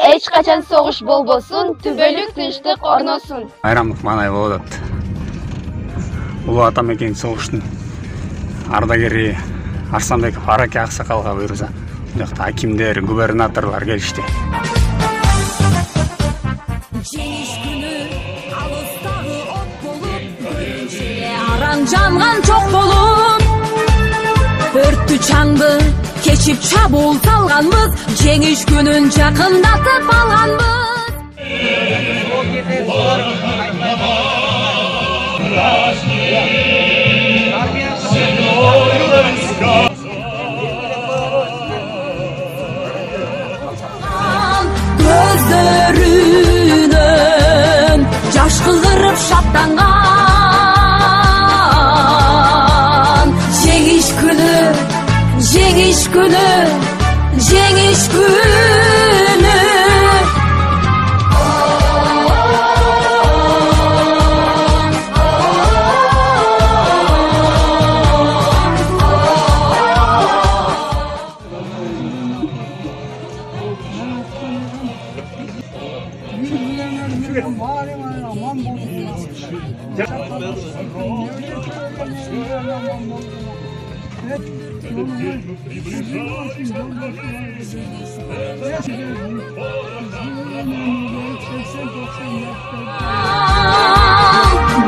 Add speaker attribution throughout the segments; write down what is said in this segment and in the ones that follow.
Speaker 1: Эч качан согуш болбосун, түбөлүк тынчтык орносун.
Speaker 2: Байрамдык маанай болуп атат. Улуу атамекен согуштун ардагери Арсанбеков Араке Аксакалга буйрса, жакта акимдер, губернаторлор келишти.
Speaker 3: Жеңиш күнү алыстагы от болуп, көрүнчү араң жанган чок болуп, өрттү чаңды кечип чабуул салганбыз, жеңиш күнүн жакындатып алганбыз. Көздөрүнөн жаш кылдырып шаттанган, жеңиш күнү, жеңиш күнү, жеңиш күнү.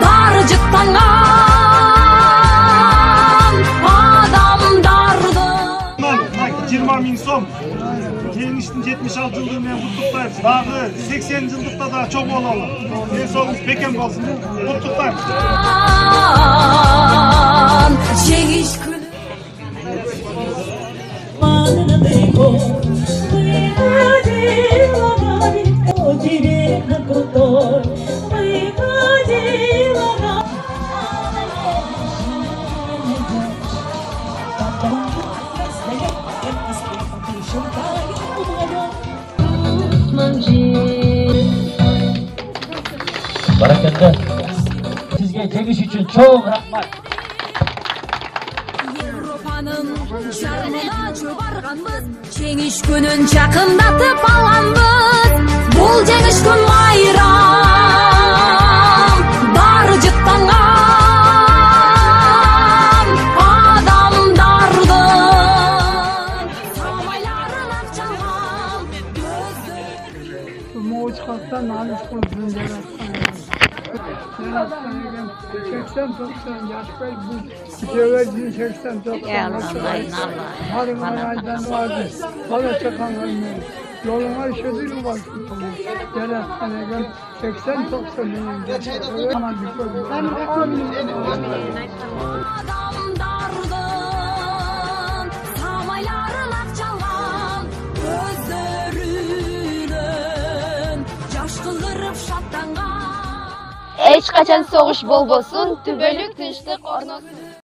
Speaker 3: Дары жыттанган адамдарды
Speaker 4: 20 миң сом жеңиштин 76 жылдыгы менен куттуктайбыз. Дагы 80 жылдыкта да чоң бололу. Ден соолугуңуз бекем болсун. Куттуктайбыз.
Speaker 3: Жеңиш күнү.
Speaker 5: Barakalla. Sizge жеңиш үчүн чоң рахмат.
Speaker 3: Европанын жарымына чөбарганбыз, жеңиш күнүн жакындатып алганбыз. Бул жеңиш күн майрам, дары жыттанган адамдардын самайларын акчалган көздөр.
Speaker 6: Moğolçaktan alışkın zümreler. 80-90 yaşta bu çevreci 80-90 yaşta. Harım aydan vardı. Bana çakanlarını yoluna işedilir var. Gerekten 80-90 yılında. Ama bir
Speaker 3: Adamdardın samayların akçalan gözlerinin yaş kıldırıp şattangan.
Speaker 1: Эч качан согуш болбосун, түбөлүк тынчтык орносун.